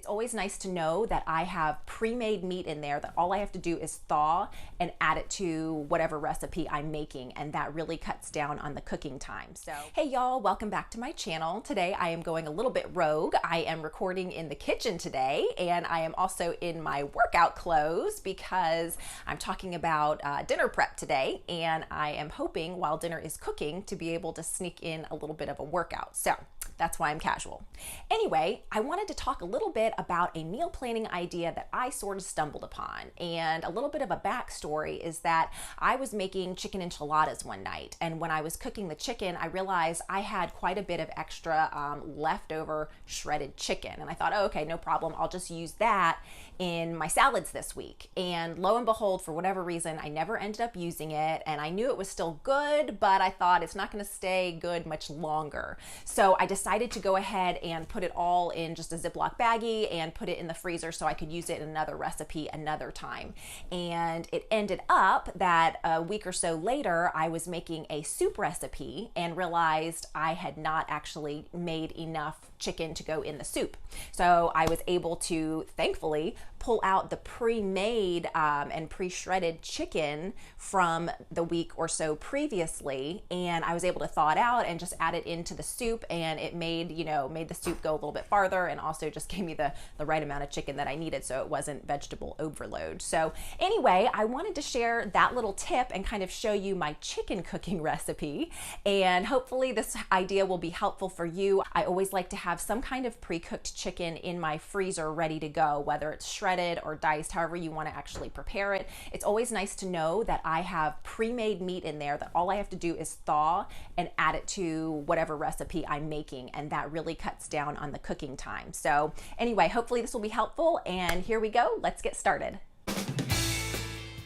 It's always nice to know that I have pre-made meat in there that all I have to do is thaw and add it to whatever recipe I'm making, and that really cuts down on the cooking time. So, hey y'all, welcome back to my channel. Today I am going a little bit rogue. I am recording in the kitchen today, and I am also in my workout clothes because I'm talking about dinner prep today, and I am hoping while dinner is cooking to be able to sneak in a little bit of a workout. So that's why I'm casual. Anyway, I wanted to talk a little bit about a meal planning idea that I sort of stumbled upon. And a little bit of a backstory is that I was making chicken enchiladas one night. And when I was cooking the chicken, I realized I had quite a bit of extra leftover shredded chicken. And I thought, oh, okay, no problem. I'll just use that in my salads this week. And lo and behold, for whatever reason, I never ended up using it. And I knew it was still good, but I thought it's not going to stay good much longer. So I decided to go ahead and put it all in just a Ziploc baggie and put it in the freezer so I could use it in another recipe another time. And it ended up that a week or so later, I was making a soup recipe and realized I had not actually made enough chicken to go in the soup. So I was able to, thankfully, pull out the pre-made and pre-shredded chicken from the week or so previously, and I was able to thaw it out and just add it into the soup, and it made the soup go a little bit farther, and also just gave me the right amount of chicken that I needed, so it wasn't vegetable overload. So anyway, I wanted to share that little tip and kind of show you my chicken cooking recipe, and hopefully this idea will be helpful for you. I always like to have some kind of pre-cooked chicken in my freezer ready to go, whether it's shredded or diced, however you want to actually prepare it. It's always nice to know that I have pre-made meat in there that all I have to do is thaw and add it to whatever recipe I'm making, and that really cuts down on the cooking time. So anyway, hopefully this will be helpful, and here we go. Let's get started.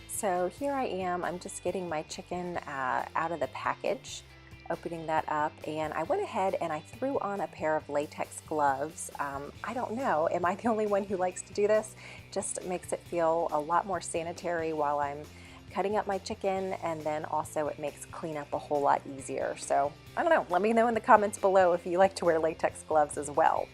So here I am. I'm just getting my chicken out of the package, opening that up, and I went ahead and I threw on a pair of latex gloves. I don't know, am I the only one who likes to do this? Just makes it feel a lot more sanitary while I'm cutting up my chicken, and then also it makes cleanup a whole lot easier. So I don't know, let me know in the comments below if you like to wear latex gloves as well.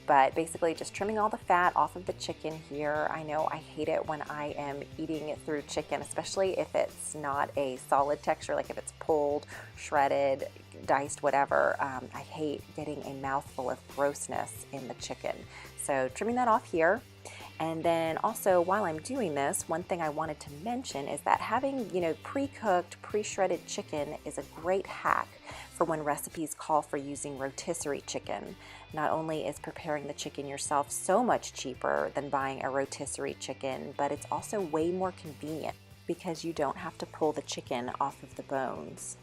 But basically just trimming all the fat off of the chicken here. I know I hate it when I am eating it through chicken, especially if it's not a solid texture, like if it's pulled, shredded, diced, whatever. I hate getting a mouthful of grossness in the chicken. So trimming that off here. And then also while I'm doing this, one thing I wanted to mention is that having, pre-cooked, pre-shredded chicken is a great hack for when recipes call for using rotisserie chicken. Not only is preparing the chicken yourself so much cheaper than buying a rotisserie chicken, but it's also way more convenient because you don't have to pull the chicken off of the bones.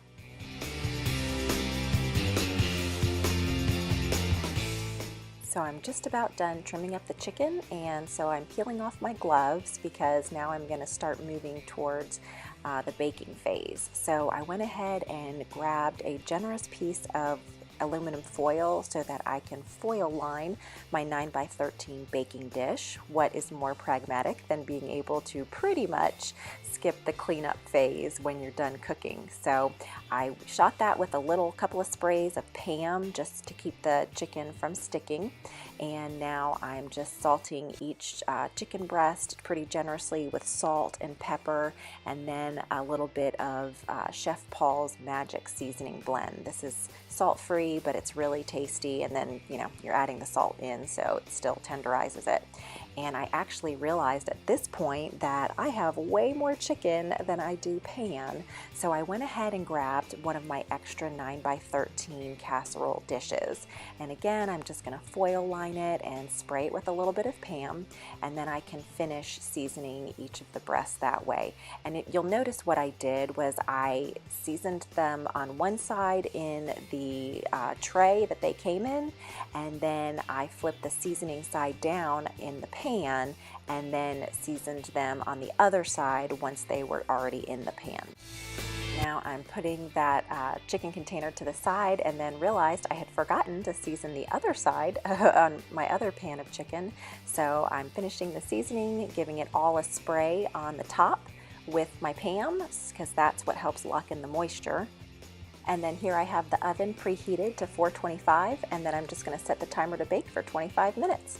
So I'm just about done trimming up the chicken, and so I'm peeling off my gloves because now I'm going to start moving towards the baking phase. So I went ahead and grabbed a generous piece of aluminum foil so that I can foil line my 9x13 baking dish. What is more pragmatic than being able to pretty much skip the cleanup phase when you're done cooking? So I shot that with a couple of sprays of Pam just to keep the chicken from sticking. And now I'm just salting each chicken breast pretty generously with salt and pepper, and then a little bit of Chef Paul's Magic Seasoning Blend. This is salt-free, but it's really tasty, and then you're adding the salt in, so it still tenderizes it. And I actually realized at this point that I have way more chicken than I do pan, so I went ahead and grabbed one of my extra 9x13 casserole dishes. And again, I'm just going to foil line it and spray it with a little bit of Pam, and then I can finish seasoning each of the breasts that way. And you'll notice what I did was I seasoned them on one side in the tray that they came in, and then I flipped the seasoning side down in the pan and then seasoned them on the other side once they were already in the pan. Now I'm putting that chicken container to the side, and then realized I had forgotten to season the other side on my other pan of chicken. So I'm finishing the seasoning, giving it all a spray on the top with my Pam, because that's what helps lock in the moisture. And then here I have the oven preheated to 425, and then I'm just going to set the timer to bake for 25 minutes.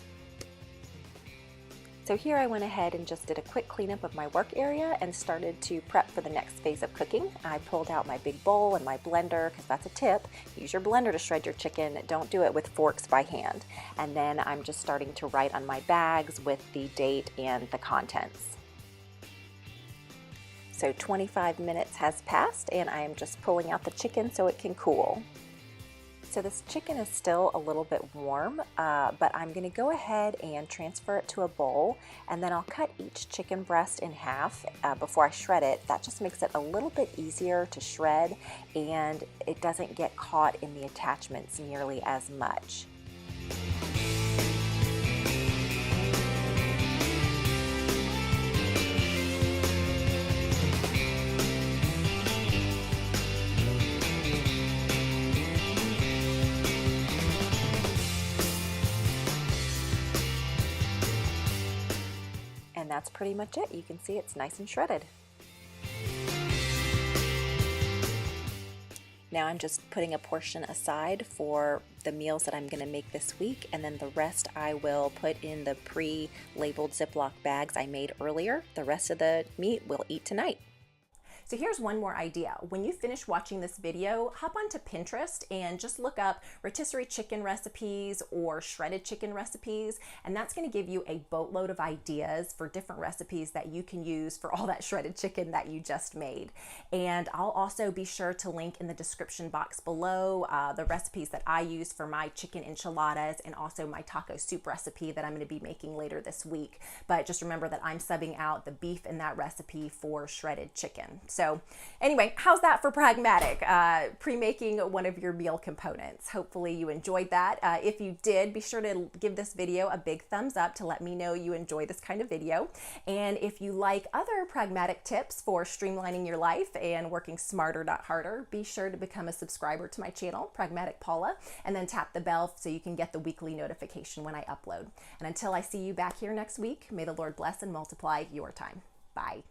So here I went ahead and just did a quick cleanup of my work area and started to prep for the next phase of cooking. I pulled out my big bowl and my blender, because that's a tip. Use your blender to shred your chicken. Don't do it with forks by hand. And then I'm just starting to write on my bags with the date and the contents. So 25 minutes has passed and I am just pulling out the chicken so it can cool. So this chicken is still a little bit warm, but I'm going to go ahead and transfer it to a bowl, and then I'll cut each chicken breast in half before I shred it. That just makes it a little bit easier to shred, and it doesn't get caught in the attachments nearly as much. And that's pretty much it. You can see it's nice and shredded. Now I'm just putting a portion aside for the meals that I'm going to make this week, and then the rest I will put in the pre-labeled Ziploc bags I made earlier. The rest of the meat we'll eat tonight. So here's one more idea. When you finish watching this video, hop onto Pinterest and just look up rotisserie chicken recipes or shredded chicken recipes, and that's going to give you a boatload of ideas for different recipes that you can use for all that shredded chicken that you just made. And I'll also be sure to link in the description box below the recipes that I use for my chicken enchiladas and also my taco soup recipe that I'm going to be making later this week. But just remember that I'm subbing out the beef in that recipe for shredded chicken. So anyway, how's that for pragmatic? Pre-making one of your meal components. Hopefully you enjoyed that. If you did, be sure to give this video a big thumbs up to let me know you enjoy this kind of video. And if you like other pragmatic tips for streamlining your life and working smarter, not harder, be sure to become a subscriber to my channel, Pragmatic Paula, and then tap the bell so you can get the weekly notification when I upload. And until I see you back here next week, may the Lord bless and multiply your time. Bye.